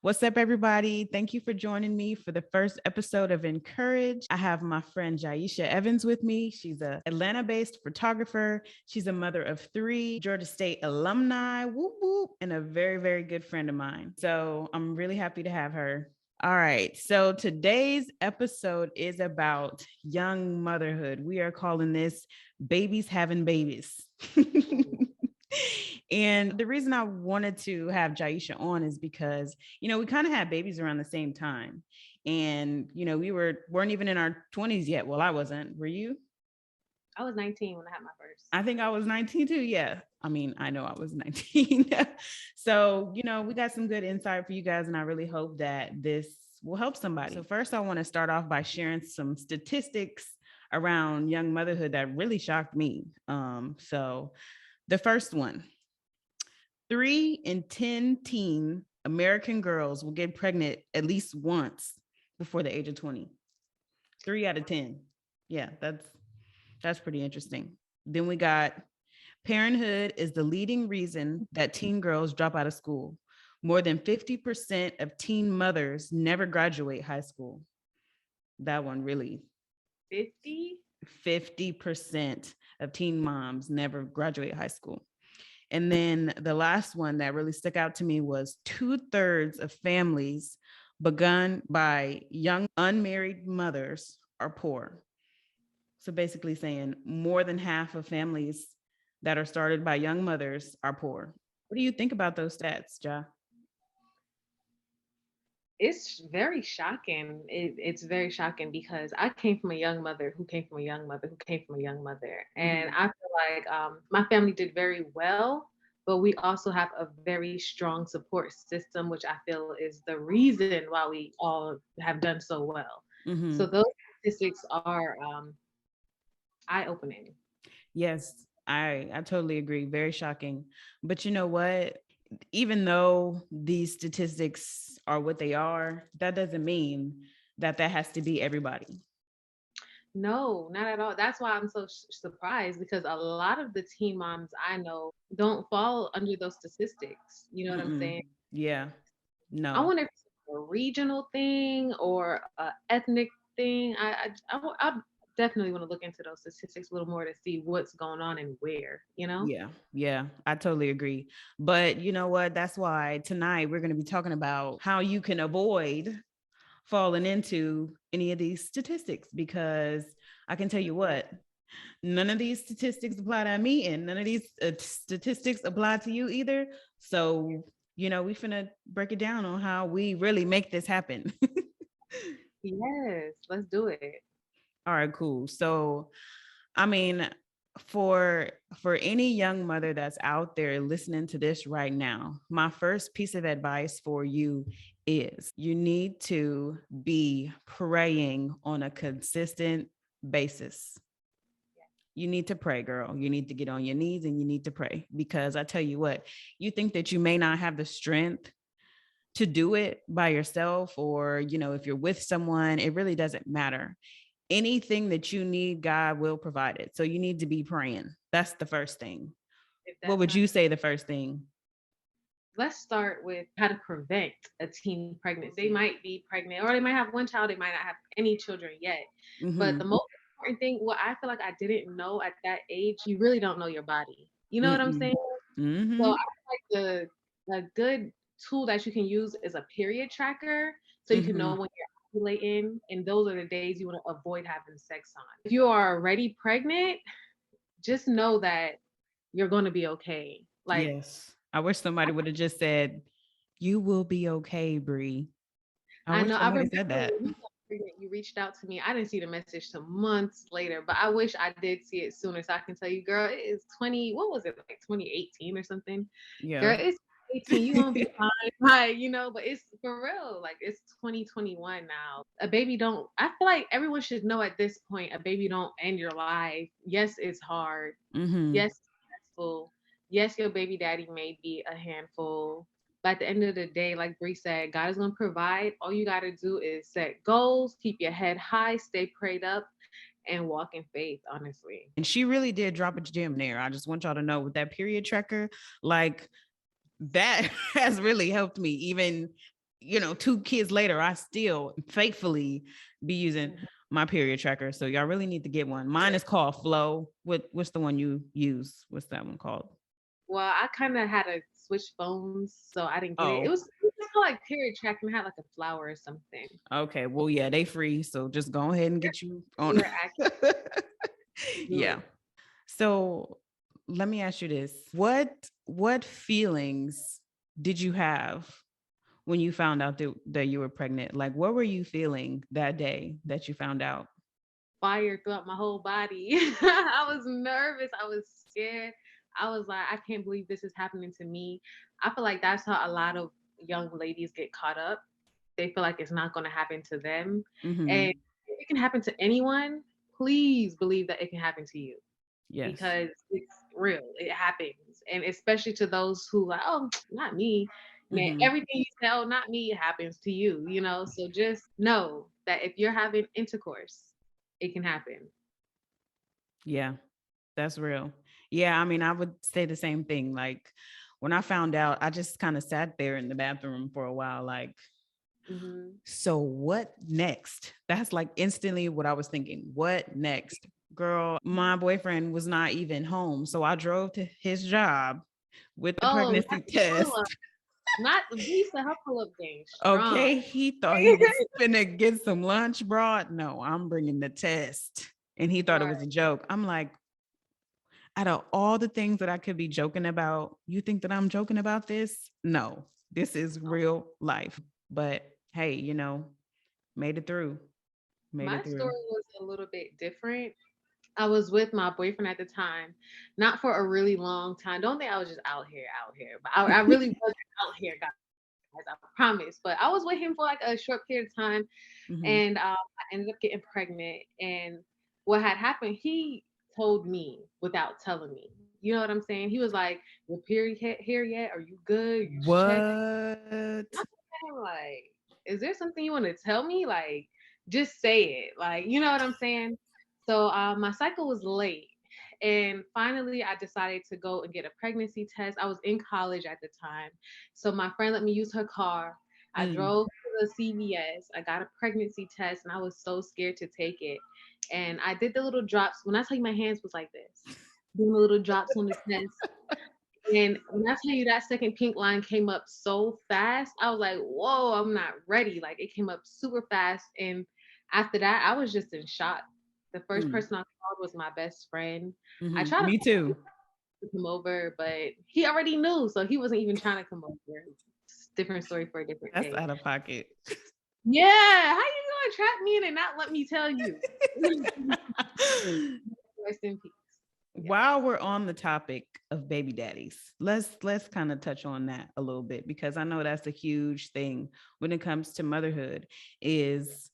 What's up, everybody? Thank you for joining me for the first episode of encHERage. I have my friend Jahisha Evans with me. She's an Atlanta-based photographer. She's a mother of 3, Georgia State alumni, whoop, whoop, and a very, very good friend of mine. So I'm really happy to have her. All right. So today's episode is about young motherhood. We are calling this Babies Having Babies. And the reason I wanted to have Jahisha on is because, we kind of had babies around the same time. And, we weren't even in our 20s yet. Well, I wasn't. Were you? I was 19 when I had my first. I think I was 19 too. Yeah. I mean, I know I was 19. So, we got some good insight for you guys. And I really hope that this will help somebody. So first, I want to start off by sharing some statistics around young motherhood that really shocked me. So the first one, 3 in 10 teen American girls will get pregnant at least once before the age of 20. 3 out of 10. Yeah, that's pretty interesting. Then we got parenthood is the leading reason that teen girls drop out of school. More than 50% of teen mothers never graduate high school. That one really. 50% of teen moms never graduate high school. And then the last one that really stuck out to me was 2/3 of families begun by young unmarried mothers are poor. So basically saying more than half of families that are started by young mothers are poor. What do you think about those stats, Ja? It's very shocking. It's very shocking because I came from a young mother who came from a young mother who came from a young mother. And I feel like my family did very well, but we also have a very strong support system, which I feel is the reason why we all have done so well. Mm-hmm. So those statistics are eye-opening. Yes, I totally agree. Very shocking. But you know what? Even though these statistics are what they are, that doesn't mean that has to be everybody. No, not at all. That's why I'm so surprised because a lot of the teen moms I know don't fall under those statistics. You know what I'm saying? Yeah. I No. wonder if it's a regional thing or a ethnic thing. I definitely want to look into those statistics a little more to see what's going on and where, you know? Yeah. Yeah. I totally agree. But you know what? That's why tonight we're going to be talking about how you can avoid falling into any of these statistics, because I can tell you what, none of these statistics apply to me and none of these statistics apply to you either. So, we finna break it down on how we really make this happen. Yes, let's do it. All right, cool. So, I mean, for any young mother that's out there listening to this right now, my first piece of advice for you is you need to be praying on a consistent basis. You need to pray, girl. You need to get on your knees and you need to pray, because I tell you what, you think that you may not have the strength to do it by yourself, or, if you're with someone, it really doesn't matter. Anything that you need, God will provide it. So you need to be praying. That's the first thing. What would you say the first thing? Let's start with how to prevent a teen pregnancy. They might be pregnant or they might have one child, they might not have any children yet. But the most important thing, what I feel like I didn't know at that age, you really don't know your body. You know what I'm saying? So I feel like a good tool that you can use is a period tracker, so you can know when you're ovulating, and those are the days you want to avoid having sex on. If you are already pregnant, just know that you're going to be okay. Like, Yes. I wish somebody would have just said, "You will be okay, Bree." I I wish know. I somebody remember said that. when you got pregnant, you reached out to me. I didn't see the message till months later, but I wish I did see it sooner so I can tell you, girl, it is 20, what was it, like 2018 or something? Yeah. Girl, it's 18, you gonna be fine. Like, but it's for real. Like, it's 2021 now. A baby don't, I feel like everyone should know at this point, a baby don't end your life. Yes, it's hard. Yes, it's stressful. Yes, your baby daddy may be a handful. But at the end of the day, like Bree said, God is going to provide. All you got to do is set goals, keep your head high, stay prayed up, and walk in faith, honestly. And she really did drop a gem there. I just want y'all to know, with that period tracker, like, that has really helped me, even 2 kids later, I still faithfully be using my period tracker. So y'all really need to get one. Mine is called Flow. What's the one you use? What's that one called? Well, I kind of had to switch phones, so I didn't get it. It Oh, was like period tracking, had like a flower or something. okay. Well, yeah, they free. So just go ahead and get you on. You're accurate. Yeah. So let me ask you this. What feelings did you have when you found out that you were pregnant? Like, what were you feeling that day that you found out? Fire throughout my whole body. I was nervous. I was scared. I was like, I can't believe this is happening to me. I feel like that's how a lot of young ladies get caught up. They feel like it's not going to happen to them. Mm-hmm. And if it can happen to anyone, please believe that it can happen to you Yes. because it's real. It happens. And especially to those who like, oh, not me. Man, Mm-hmm. everything you say, oh, not me, it happens to you, So just know that if you're having intercourse, it can happen. Yeah, that's real. Yeah, I mean, I would say the same thing. Like when I found out, I just kind of sat there in the bathroom for a while, like, Mm-hmm. so what next? That's like instantly what I was thinking. What next? Girl, my boyfriend was not even home. So I drove to his job with the Oh, pregnancy not the pull up. test. Not Lisa, her pull up game strong. Okay. He thought he was gonna get some lunch brought. No, I'm bringing the test. And he thought it Right. was a joke. I'm like, out of all the things that I could be joking about, you think that I'm joking about this? No, this is real life. But hey, made it through. Made My it through. story was a little bit different. I was with my boyfriend at the time, not for a really long time. Don't think I was just out here. But I really wasn't out here, guys. I promise. But I was with him for like a short period of time, Mhm. and I ended up getting pregnant. And what had happened, he told me without telling me. You know what I'm saying? He was like, "Your period here yet? Are you good? You checked?" What? I'm like, "Is there something you want to tell me? Like, just say it. Like, you know what I'm saying?" So my cycle was late. And finally, I decided to go and get a pregnancy test. I was in college at the time. So my friend let me use her car. I Mm. drove to the CVS. I got a pregnancy test and I was so scared to take it. And I did the little drops. When I tell you my hands was like this, doing the little drops on the test. And when I tell you that second pink line came up so fast, I was like, whoa, I'm not ready. Like it came up super fast. And after that, I was just in shock. The first Mm. person I called was my best friend. I Mhm. tried to Me too. come over, but he already knew. So he wasn't even trying to come over. Different story for a different That's day. out of pocket. Yeah. How you gonna trap me in and not let me tell you? Rest in peace. Yeah. While we're on the topic of baby daddies, let's kind of touch on that a little bit because I know that's a huge thing when it comes to motherhood is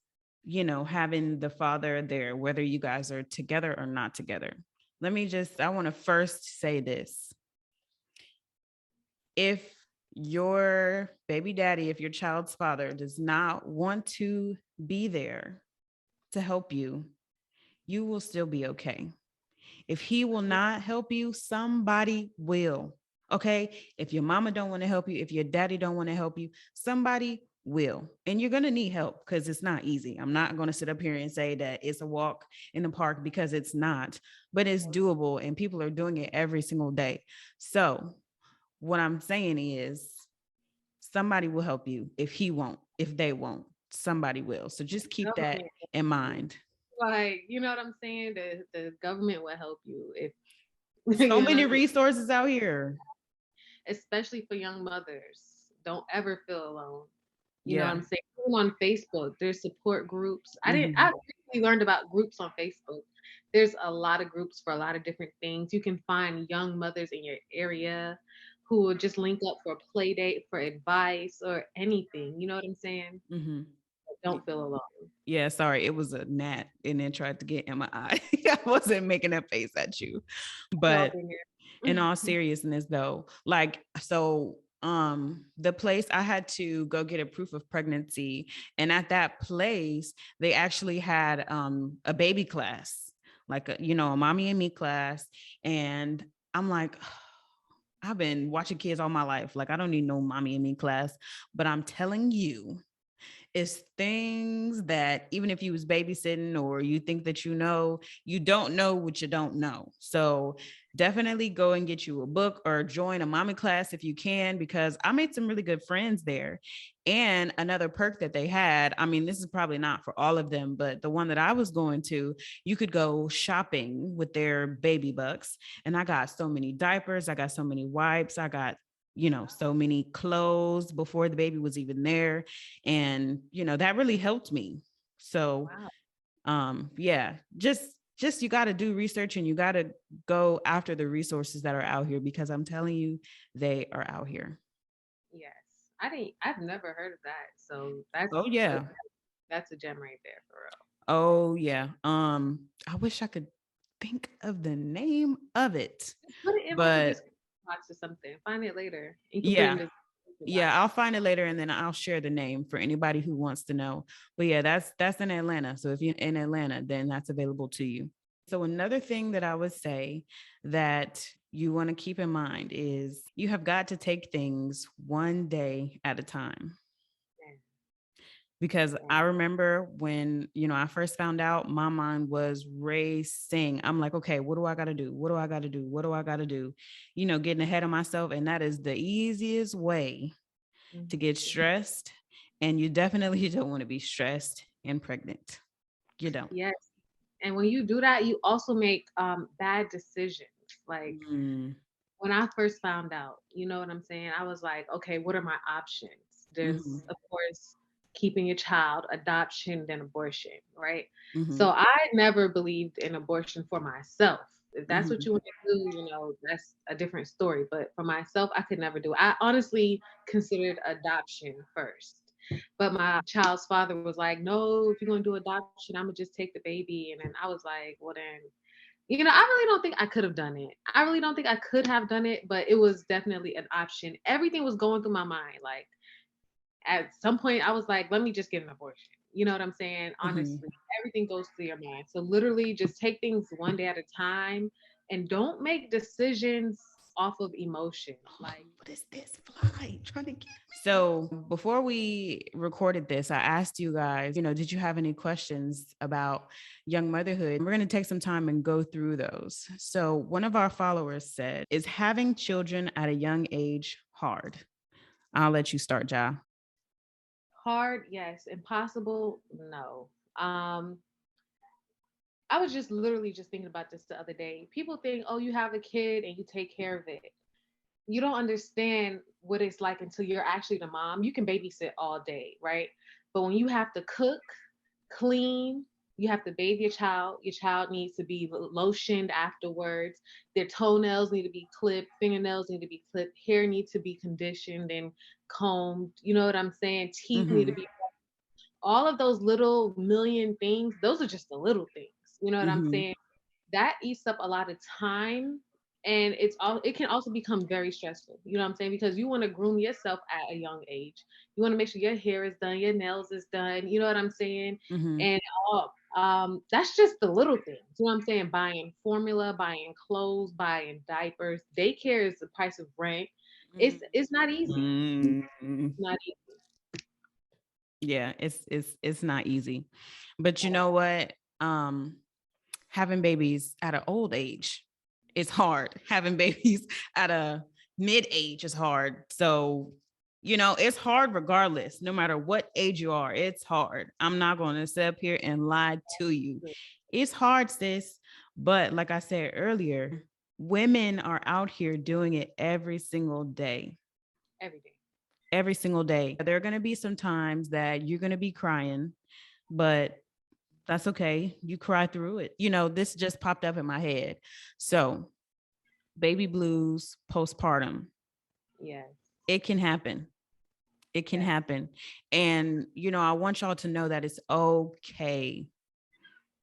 having the father there whether you guys are together or not together. I want to first say this. If your baby daddy, if your child's father does not want to be there to help you, you will still be okay. If he will not help you, somebody will. Okay? If your mama don't want to help you, if your daddy don't want to help you, somebody will. And you're going to need help because it's not easy. I'm not going to sit up here and say that it's a walk in the park because it's not, but it's doable and people are doing it every single day. So, what I'm saying is somebody will help you. If he won't, if they won't, somebody will. So just keep that Government, in mind. like, you know what I'm saying? The government will help you if So you many know, resources out here. especially for young mothers. Don't ever feel alone. You know what Yeah. I'm saying? Even on Facebook, there's support groups. I Mhm. recently learned about groups on Facebook. There's a lot of groups for a lot of different things. You can find young mothers in your area who will just link up for a play date, for advice or anything. You know what I'm saying? Mhm. Don't feel alone. Yeah, sorry, it was a gnat and then tried to get in my eye. I wasn't making a face at you. We all But been in there. all seriousness though, like so the place I had to go get a proof of pregnancy, and at that place they actually had a baby class, like a mommy and me class. And I'm like, I've been watching kids all my life. Like, I don't need no mommy and me class, but I'm telling you, it's things that even if you was babysitting or you think that you don't know what you don't know. So definitely go and get you a book or join a mommy class if you can, because I made some really good friends there. And another perk that they had, I mean, this is probably not for all of them, but the one that I was going to, you could go shopping with their baby bucks. And I got so many diapers, I got so many wipes, I got so many clothes before the baby was even there. And, that really helped me. So, yeah, just you got to do research and you got to go after the resources that are out here, because I'm telling you, they are out here. Yes. I've never heard of that. So Oh, yeah. that's a gem right there for real. Oh, yeah. I wish I could think of the name of it, Put it in like a but description box or something. Find it later. You can put it in yeah. the Yeah, I'll find it later and then I'll share the name for anybody who wants to know. But yeah, that's in Atlanta. So if you're in Atlanta, then that's available to you. So another thing that I would say that you want to keep in mind is you have got to take things one day at a time. Because I remember when, I first found out, my mind was racing. I'm like, okay, what do I got to do? What do I got to do? What do I got to do? Getting ahead of myself. And that is the easiest way to get stressed. And you definitely don't want to be stressed and pregnant. You don't. Yes. And when you do that, you also make bad decisions. Like when I first found out, you know what I'm saying? I was like, okay, what are my options? There's, of course, keeping your child, adoption, then abortion, right? So I never believed in abortion for myself. If that's what you want to do, that's a different story. But for myself, I could never do it. I honestly considered adoption first. But my child's father was like, no, if you're going to do adoption, I'm going to just take the baby. And then I was like, well, then I really don't think I could have done it. I really don't think I could have done it, but it was definitely an option. Everything was going through my mind. Like at some point, I was like, let me just get an abortion. You know what I'm saying? Honestly, everything goes through your mind. So literally just take things one day at a time and don't make decisions off of emotion. Like, what is this fly trying to get? So before we recorded this, I asked you guys, did you have any questions about young motherhood? We're going to take some time and go through those. So one of our followers said, is having children at a young age hard? I'll let you start, Ja. Hard, yes. Impossible, no. I was just literally just thinking about this the other day. People think, oh, you have a kid and you take care of it. You don't understand what it's like until you're actually the mom. You can babysit all day, right? But when you have to cook, clean, you have to bathe your child needs to be lotioned afterwards, their toenails need to be clipped, fingernails need to be clipped, hair needs to be conditioned and combed, you know what I'm saying? Teeth need to be, all of those little million things, those are just the little things, you know what I'm saying? That eats up a lot of time, and it can also become very stressful, you know what I'm saying? Because you want to groom yourself at a young age, you want to make sure your hair is done, your nails is done, you know what I'm saying? And that's just the little things, you know what I'm saying? Buying formula, buying clothes, buying diapers, daycare is the price of rent. It's not easy. Not easy. Yeah, it's not easy. But you know what? Having babies at an old age is hard. Having babies at a mid age is hard. So, it's hard regardless, no matter what age you are. It's hard. I'm not going to sit up here and lie to you. It's hard, sis. But like I said earlier, women are out here doing it every single day. Every day. Every single day. There are going to be some times that you're going to be crying, but that's okay. You cry through it. This just popped up in my head. So, baby blues, postpartum. Yes. It can happen. It can happen. And, I want y'all to know that it's okay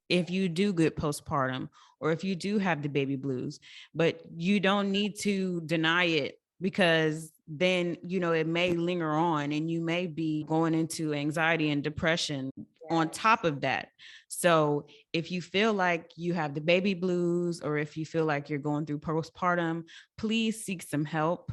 if you do get postpartum or if you do have the baby blues, but you don't need to deny it, because then, it may linger on and you may be going into anxiety and depression. on top of that. So if you feel like you have the baby blues, or if you feel like you're going through postpartum, please seek some help.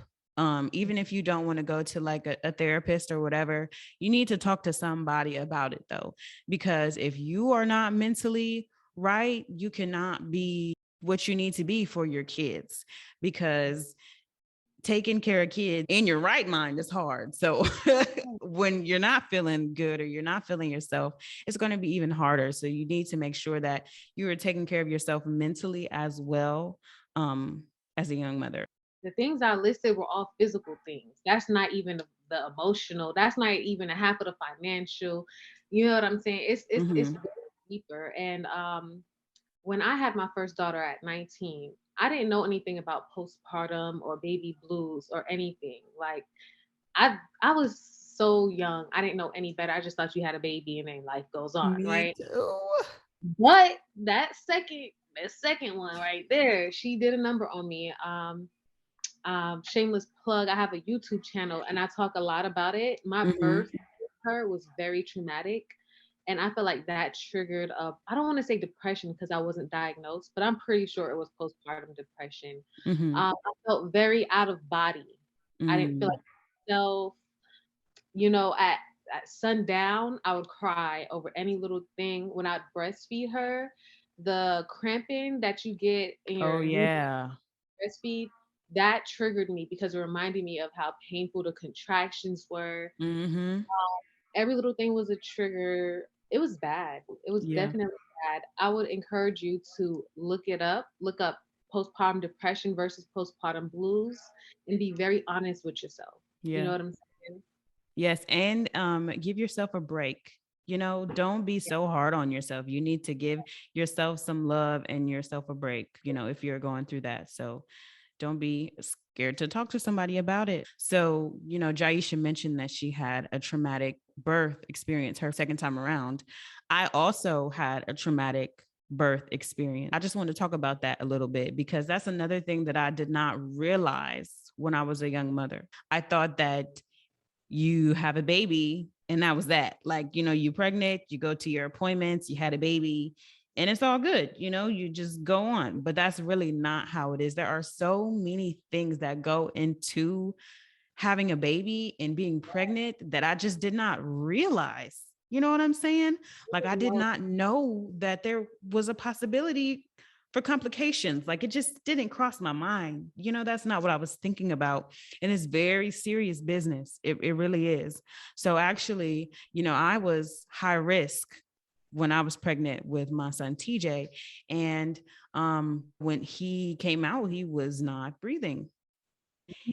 Even if you don't want to go to like a therapist or whatever, you need to talk to somebody about it though, because if you are not mentally right, you cannot be what you need to be for your kids, because taking care of kids in your right mind is hard. So when you're not feeling good or you're not feeling yourself, it's going to be even harder. So you need to make sure that you are taking care of yourself mentally as well, as a young mother. The things I listed were all physical things. That's not even the emotional. That's not even a half of the financial. You know what I'm saying? It's Mm-hmm. deeper. And when I had my first daughter at 19, I didn't know anything about postpartum or baby blues or anything. Like I was so young. I didn't know any better. I just thought you had a baby and then life goes on, Me right? too. But that second one right there, she did a number on me. Shameless plug, I have a YouTube channel and I talk a lot about it. My Mm-hmm. birth with her was very traumatic. And I feel like that triggered I don't want to say depression because I wasn't diagnosed, but I'm pretty sure it was postpartum depression. Mm-hmm. I felt very out of body. I didn't feel Mm. like myself. At sundown, I would cry over any little thing. When I'd breastfeed her, the cramping that you get in Oh your yeah. breastfeed, that triggered me because it reminded me of how painful the contractions were. Mm-hmm. Every little thing was a trigger. It was bad. It was Yeah. definitely bad. I would encourage you to look up postpartum depression versus postpartum blues, and be very honest with yourself. You know Yeah. what I'm saying? Yes, and give yourself a break. Don't be so hard on yourself. You need to give yourself some love and yourself a break, if you're going through that. So don't be scared to talk to somebody about it. So, Jahisha mentioned that she had a traumatic birth experience her second time around. I also had a traumatic birth experience. I just want to talk about that a little bit because that's another thing that I did not realize when I was a young mother. I thought that you have a baby and that was that. Like, you pregnant, you go to your appointments, you had a baby, and it's all good. You just go on. But that's really not how it is. There are so many things that go into having a baby and being pregnant that I just did not realize. You know what I'm saying? Like, I did not know that there was a possibility for complications. Like, it just didn't cross my mind. That's not what I was thinking about. And it's very serious business. It really is. So actually, I was high risk when I was pregnant with my son TJ. And when he came out, he was not breathing,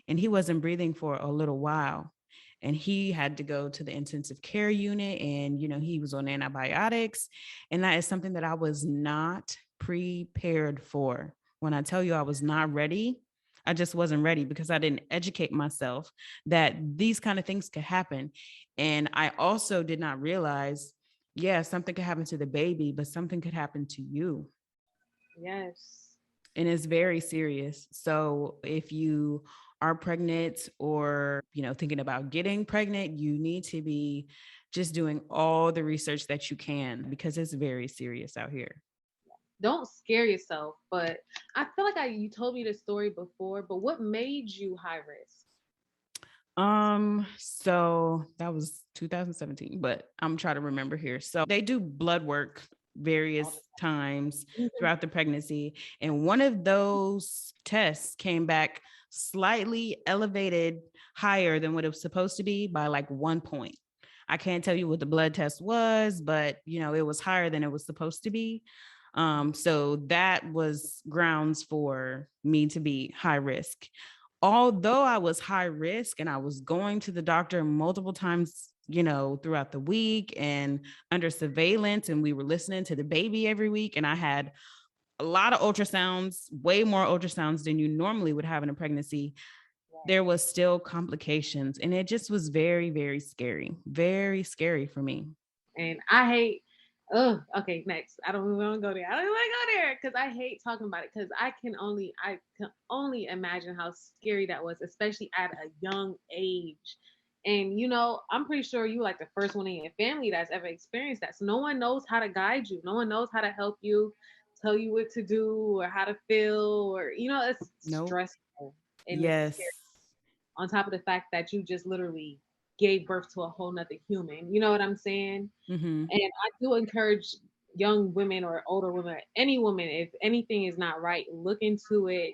and he wasn't breathing for a little while, and he had to go to the intensive care unit, and he was on antibiotics, and that is something that I was not prepared for. When I tell you I was not ready, I just wasn't ready because I didn't educate myself that these kind of things could happen. And I also did not realize, yeah, something could happen to the baby, but something could happen to you. Yes. And it's very serious. So if you are pregnant or, thinking about getting pregnant, you need to be just doing all the research that you can because it's very serious out here. Don't scare yourself. But I feel like you told me this story before, but what made you high risk? So that was 2017, but I'm trying to remember here. So they do blood work various times Mhm. throughout the pregnancy, and one of those tests came back slightly elevated higher than what it was supposed to be by like 1 point. I can't tell you what the blood test was, but it was higher than it was supposed to be. So that was grounds for me to be high risk. Although I was high risk and I was going to the doctor multiple times, throughout the week and under surveillance, and we were listening to the baby every week, and I had a lot of ultrasounds, way more ultrasounds than you normally would have in a pregnancy, there was still complications. And it just was very, very scary for me. And I hate. Oh, okay. Next, I don't want to go there. I don't want to go there because I hate talking about it because I can only imagine how scary that was, especially at a young age. And I'm pretty sure you like the first one in your family that's ever experienced that. So no one knows how to guide you. No one knows how to help you, tell you what to do or how to feel, or it's Nope. stressful and it's scary. Yes. On top of the fact that you just literally gave birth to a whole nother human. You know what I'm saying? Mm-hmm. And I do encourage young women or older women, or any woman, if anything is not right, look into it,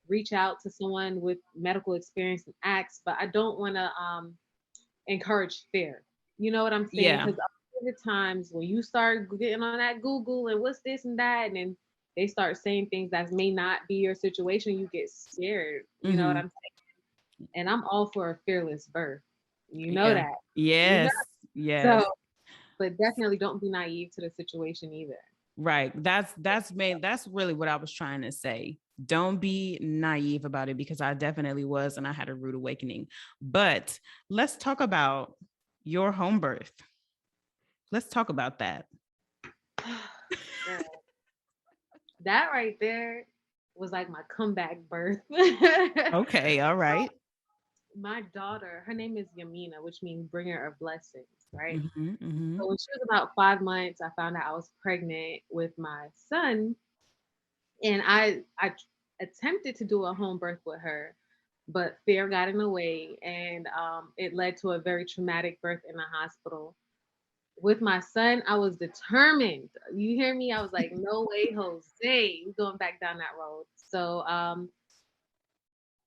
reach out to someone with medical experience and ask. But I don't want to encourage fear. You know what I'm saying? Yeah. Because the times when you start getting on that Google and what's this and that, and then they start saying things that may not be your situation, you get scared. You know what Mm-hmm. I'm saying? And I'm all for a fearless birth. You know Yeah. that. You know. Yes. Yes. So, but definitely don't be naive to the situation either. Right. That's really what I was trying to say. Don't be naive about it, because I definitely was, and I had a rude awakening. But let's talk about your home birth. Let's talk about that. Girl, that right there was like my comeback birth. Okay, all right. My daughter, her name is Yamina, which means bringer of blessings, right? Mm-hmm, mm-hmm. So when she was about 5 months, I found out I was pregnant with my son, and I attempted to do a home birth with her, but fear got in the way, and it led to a very traumatic birth in the hospital. With my son, I was determined. You hear me? I was like, no way, Jose, we going back down that road. So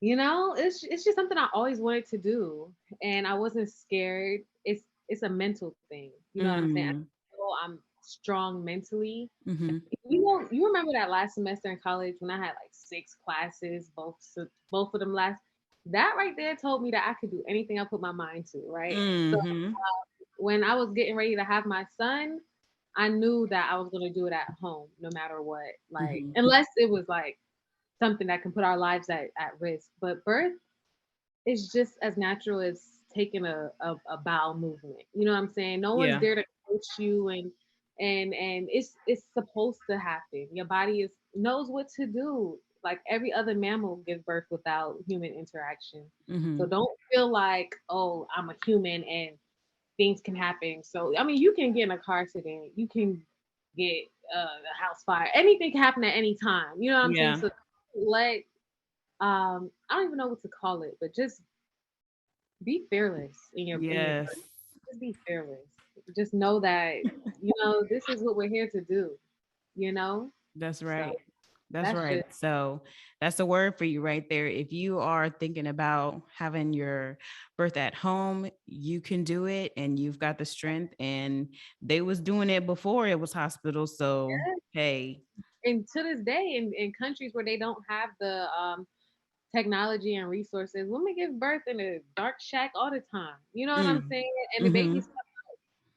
it's just something I always wanted to do, and I wasn't scared. It's a mental thing. You know what I'm saying? I Mm, know I'm strong mentally. mm-hmm. You remember that last semester in college when I had like 6 classes, both of them last. That right there told me that I could do anything I put my mind to, right? So Mm-hmm. when I was getting ready to have my son, I knew that I was gonna do it at home, no matter what. Like, Mm-hmm. unless it was like something that can put our lives at risk. But birth is just as natural as taking a bowel movement. You know what I'm saying? No one's Yeah. there to coach you, and it's supposed to happen. Your body is knows what to do. Like every other mammal gives birth without human interaction. So Mm-hmm. don't feel like, oh, I'm a human and things can happen. So I mean, you can get in a car accident, you can get a house fire, anything can happen at any time. You know what I'm saying? Yeah. So let I don't even know what to call it, but just be fearless in your Yes. birth. Just be fearless. Just know that this is what we're here to do. You know, That's so right. That's that's right. just So that's a word for you right there. If you are thinking about having your birth at home, you can do it, and you've got the strength, and they was doing it before it was hospital. So, hey. and to this day in countries where they don't have the technology and resources, women give birth in a dark shack all the time. You know what I'm Mm. saying? And the baby's Mhm.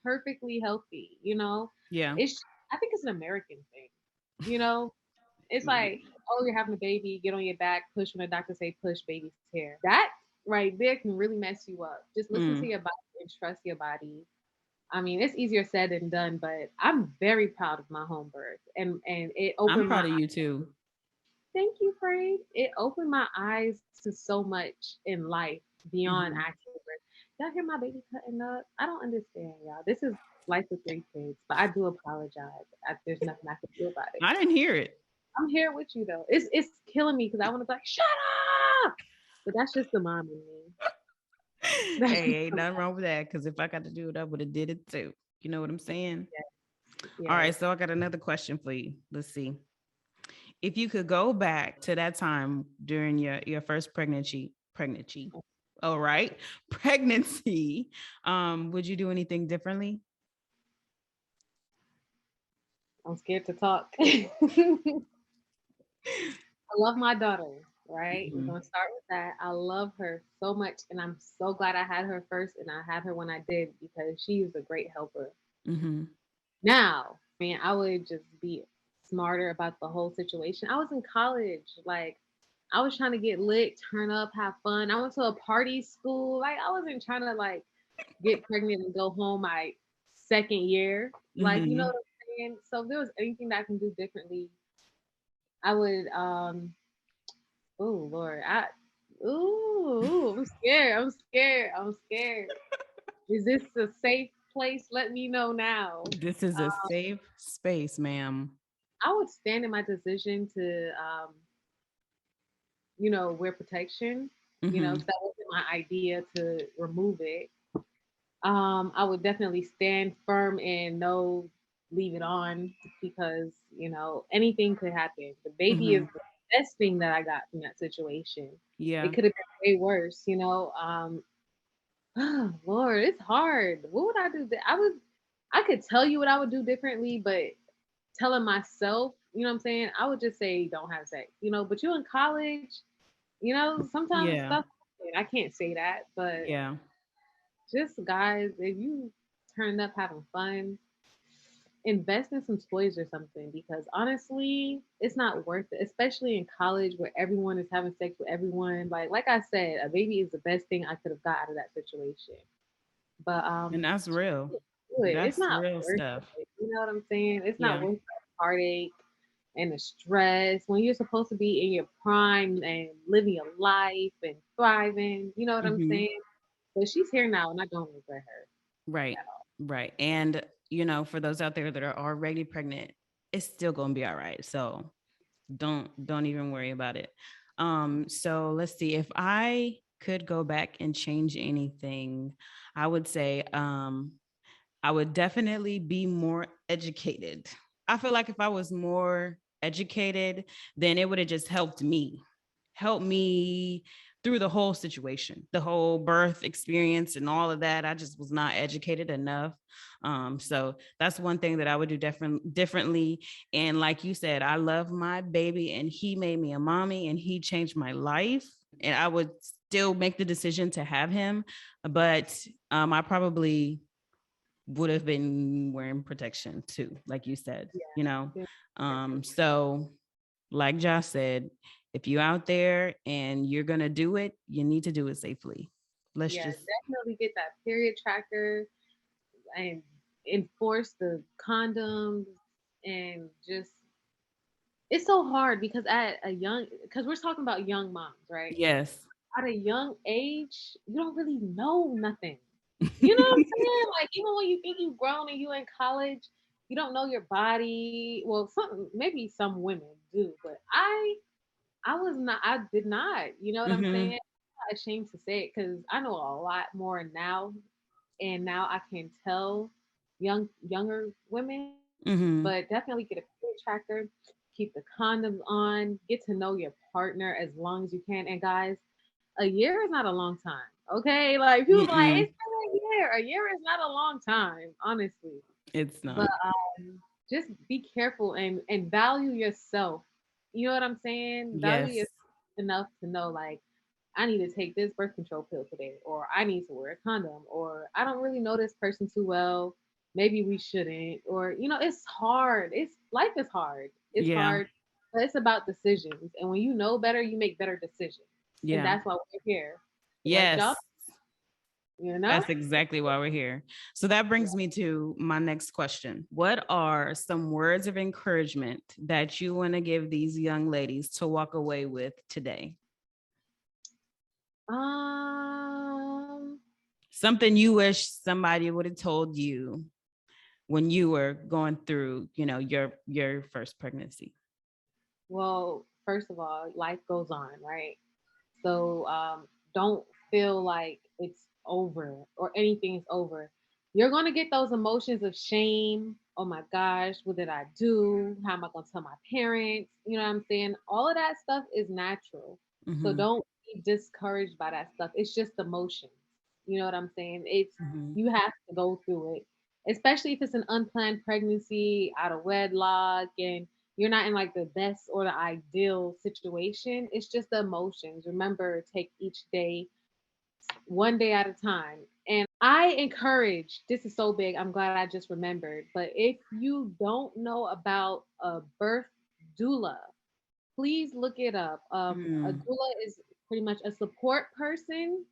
perfectly healthy. Yeah. It's I think it's an American thing. You know, it's like, oh, you're having a baby, get on your back, push when the doctor say push, baby's here. That right there can really mess you up. Just listen to Mm. your body and trust your body. I mean, it's easier said than done, but I'm very proud of my home birth, and it I'm opened my proud of eyes. you too. Thank you, Frank. It opened my eyes to so much in life beyond Mhm. actual birth. Y'all hear my baby cutting up? I don't understand, y'all. This is life with 3 kids, but I do apologize. There's nothing I can do about it. I didn't hear it. I'm here with you though. It's killing me because I want to be like, shut up. But that's just the mom in me. That's Hey, just ain't the nothing wrong with that, because if I got to do it, I would have did it too. You know what I'm saying? All yes. right, so I got another question for you. Let's see. If you could go back to that time during your first pregnancy, all right, pregnancy, would you do anything differently? I'm scared to talk. I love my daughter, right? We're Mhm. gonna start with that. I love her so much, and I'm so glad I had her first, and I had her when I did because she is a great helper. Mhm. Now, I mean, I would just be smarter about the whole situation. I was in college, like I was trying to get lit, turn up, have fun. I went to a party school. Like I wasn't trying to like get pregnant and go home my second year. Like, you know Mhm. what I'm saying? So if there was anything that I can do differently, I would oh Lord, Ooh, I'm scared. I'm scared. I'm scared. Is this a safe place? Let me know now. This is a safe space, ma'am. I would stand in my decision to, wear protection. Mm-hmm. So that wasn't my idea to remove it. I would definitely stand firm and no, leave it on because anything could happen. The baby is Mm-hmm. the best thing that I got from that situation. It Yeah. could have been way worse. Lord, it's hard. What would I do? I could tell you what I would do differently, but telling myself, what I'm saying, I would just say don't have sex. But you in college, sometimes Yeah. stuff. I can't say that, but Yeah. just guys, if you turn up having fun, invest in some toys or something because honestly, it's not worth it, especially in college where everyone is having sex with everyone. Like I said, a baby is the best thing I could have got out of that situation. But And that's real. do it. It's That's not real worth stuff. it. You know what I'm saying? It's not Yeah. worth the heartache and the stress when you're supposed to be in your prime and living your life and thriving. You know what I'm Mm-hmm. saying? But she's here now, and I don't regret her Right. at all. Right. And, for those out there that are already pregnant, it's still going to be all right. So don't even worry about it. So let's see, if I could go back and change anything, I would say I would definitely be more educated. I feel like if I was more educated, then it would have just helped me through the whole situation, the whole birth experience and all of that. I just was not educated enough. So that's one thing that I would do differently. And like you said, I love my baby and he made me a mommy and he changed my life. And I would still make the decision to have him, but I probably would have been wearing protection too, like you said, you know. Yeah. So like Josh said, if you're out there and you're gonna do it, you need to do it safely. Let's Yeah, just definitely get that period tracker and enforce the condoms and just it's so hard because because we're talking about young moms, right? yes. At a young age, you don't really know nothing. You know what I'm saying? Like even when you think you've grown and you in college, you don't know your body. Well, maybe some women do, but I was not. I did not. You know what I'm saying? Mm-hmm. I'm not ashamed to say it because I know a lot more now, and now I can tell younger women. Mm-hmm. But definitely get a period tracker, keep the condoms on, get to know your partner as long as you can. And guys, a year is not a long time. Okay, like people like Mm-mm. it's been a year. A year is not a long time, honestly. It's But not. just be careful and value yourself. You know what I'm saying? Value Yes. yourself enough to know like I need to take this birth control pill today, or I need to wear a condom, or I don't really know this person too well. Maybe we shouldn't, or it's hard. It's life is hard. It's Yeah. hard, but it's about decisions. And when you know better, you make better decisions, and Yeah. that's why we're here to let y'all. Yes. You know. That's exactly why we're here. So that brings me to my next question. What are some words of encouragement that you want to give these young ladies to walk away with today? Um. Something you wish somebody would have told you when you were going through, your first pregnancy. Well, first of all, life goes on, right? So don't feel like it's over or anything is over. You're going to get those emotions of shame. Oh my gosh, what did I do? How am I going to tell my parents? You know what I'm saying? All of that stuff is natural. So Mm-hmm. don't be discouraged by that stuff. It's just emotions. You know what I'm saying? Mm-hmm. You have to go through it, especially if it's an unplanned pregnancy out of wedlock and you're not in like the best or the ideal situation. It's just the emotions. Remember, take each day one day at a time. And I encourage, this is so big, I'm glad I just remembered, but if you don't know about a birth doula, please look it up. A Mm. doula is pretty much a support person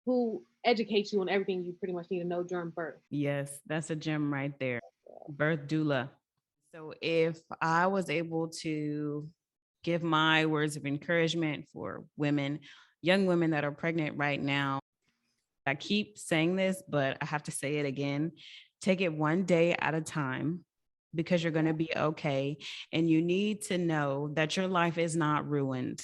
who educates you on everything you pretty much need to know during birth. Yes, that's a gem right there. Birth doula. So if I was able to give my words of encouragement for women, young women that are pregnant right now, I keep saying this, but I have to say it again. Take it one day at a time because you're going to be okay. And you need to know that your life is not ruined.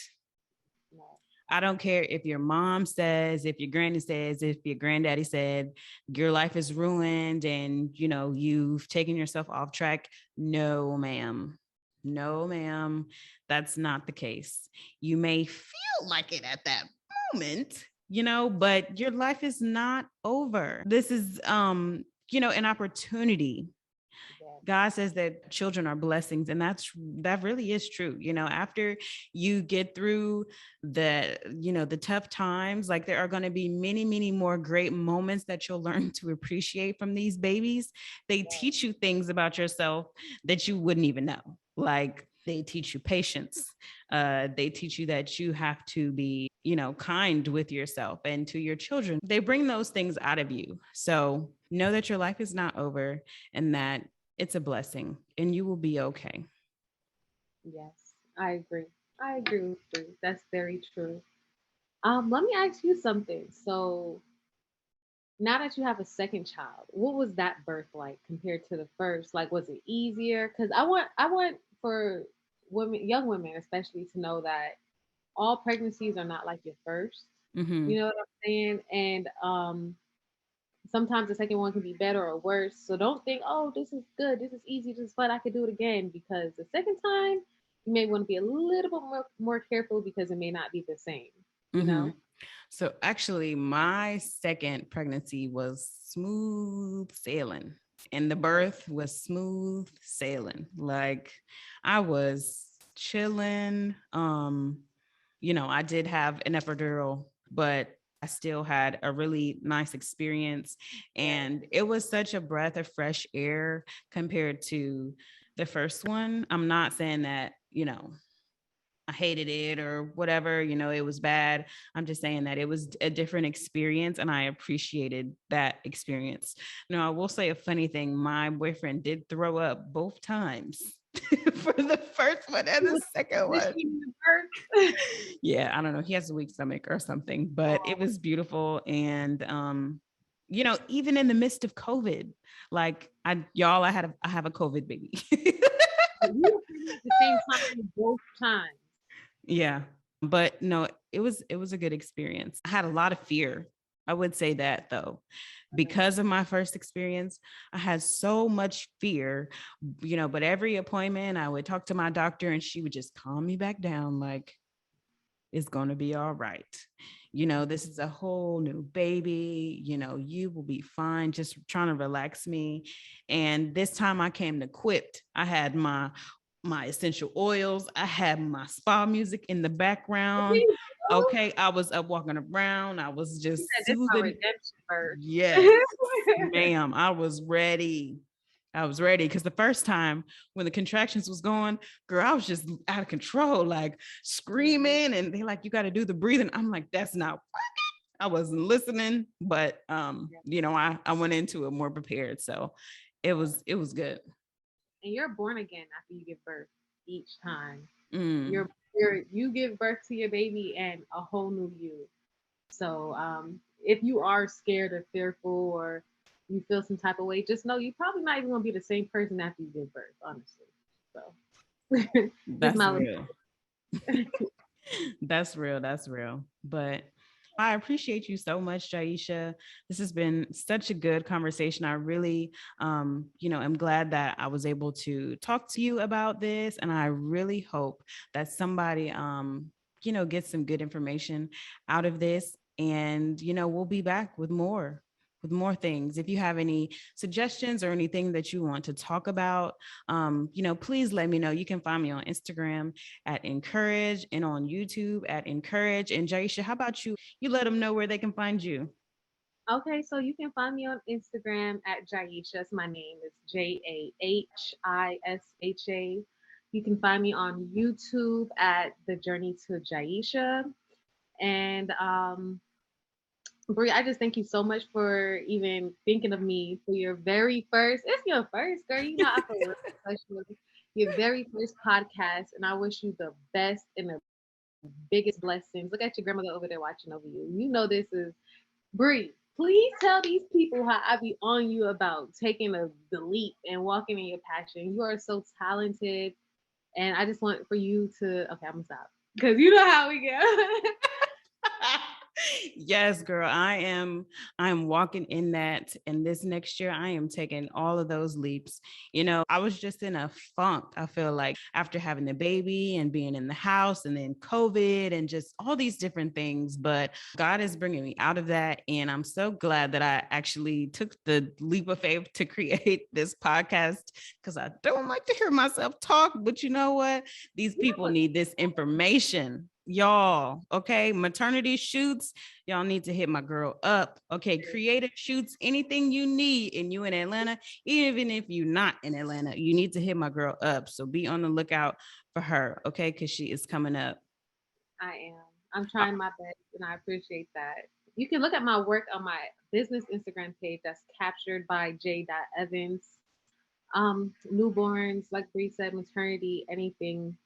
I don't care if your mom says, if your granny says, if your granddaddy said your life is ruined and you've taken yourself off track. No, ma'am. No, ma'am. That's not the case. You may feel like it at that moment, but your life is not over. This is an opportunity. God says that children are blessings, and that really is true. After you get through the tough times, like there are going to be many, many more great moments that you'll learn to appreciate from these babies. They teach you things about yourself that you wouldn't even know. Like they teach you patience. They teach you that you have to be, kind with yourself and to your children. They bring those things out of you. So know that your life is not over and that it's a blessing and you will be okay. Yes, I agree. I agree with you. That's very true. Let me ask you something. So now that you have a second child, what was that birth like compared to the first? Like, was it easier? Because I want for women, young women especially, to know that all pregnancies are not like your first. Mm-hmm. You know what I'm saying? And sometimes the second one can be better or worse. So don't think, oh, this is good, this is easy, this is fun, I could do it again. Because the second time, you may want to be a little bit more careful because it may not be the same. You Mm-hmm. know? So actually, my second pregnancy was smooth sailing, and the birth was smooth sailing. Like I was chilling. I did have an epidural, but I still had a really nice experience. And it was such a breath of fresh air compared to the first one. I'm not saying that, I hated it or whatever, it was bad. I'm just saying that it was a different experience and I appreciated that experience. I will say a funny thing. My boyfriend did throw up both times for the first one and the second one. Yeah, I don't know. He has a weak stomach or something, but it was beautiful. And, even in the midst of COVID, like I have a COVID baby. At the same time, both times. Yeah. But no, it was a good experience. I had a lot of fear. I would say that though, because of my first experience, I had so much fear, but every appointment I would talk to my doctor and she would just calm me back down. Like, it's going to be all right. This is a whole new baby. You will be fine. Just trying to relax me. And this time I came equipped. I had my essential oils. I had my spa music in the background. Okay. I was up walking around. I was just soothing. Yes, ma'am. I was ready. Because the first time when the contractions was going, girl, I was just out of control, like screaming, and they like, you got to do the breathing. I'm like, that's not working. I wasn't listening, but I went into it more prepared, so it was good. And you're born again after you give birth each time. Mm. You give birth to your baby and a whole new you. So if you are scared or fearful or you feel some type of way, just know you're probably not even gonna be the same person after you give birth, honestly. So that's real. That's real. That's real. But I appreciate you so much, Jahisha. This has been such a good conversation. I really, am glad that I was able to talk to you about this. And I really hope that somebody, gets some good information out of this. And, we'll be back with more things. If you have any suggestions or anything that you want to talk about, please let me know. You can find me on Instagram at encHERage and on YouTube at encHERage. And Jahisha, how about you? You let them know where they can find you. Okay, so you can find me on Instagram at Jahisha. My name is Jahisha. You can find me on YouTube at The Journey to Jahisha. And Brie, I just thank you so much for even thinking of me for your very first. It's your first, girl. I feel really special. Your very first podcast, and I wish you the best in the biggest blessings. Look at your grandmother over there watching over you. You know this is Bree. Please tell these people how I be on you about taking the leap and walking in your passion. You are so talented, and I just want for you to. Okay, I'm gonna stop because you know how we go. Yes, girl, I'm walking in that. And this next year, I am taking all of those leaps. I was just in a funk. I feel like after having the baby and being in the house and then COVID and just all these different things. But God is bringing me out of that. And I'm so glad that I actually took the leap of faith to create this podcast, because I don't like to hear myself talk. But you know what? These people need this information. Y'all, okay? Maternity shoots, y'all need to hit my girl up. Okay, creative shoots, anything you need, and you in Atlanta, even if you're not in Atlanta, you need to hit my girl up. So be on the lookout for her, okay? Because she is coming up. I am. I'm trying my best, and I appreciate that. You can look at my work on my business Instagram page that's captured by Evans. Newborns, like Bree said, maternity, anything,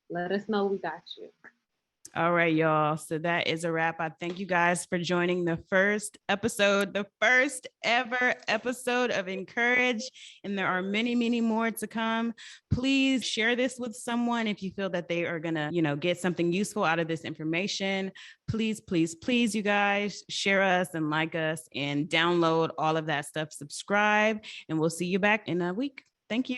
let us know. We got you. All right, y'all. So that is a wrap. I thank you guys for joining the first ever episode of encHERage. And there are many, many more to come. Please share this with someone if you feel that they are going to, get something useful out of this information. Please, please, please, you guys, share us and like us and download all of that stuff. Subscribe, and we'll see you back in a week. Thank you.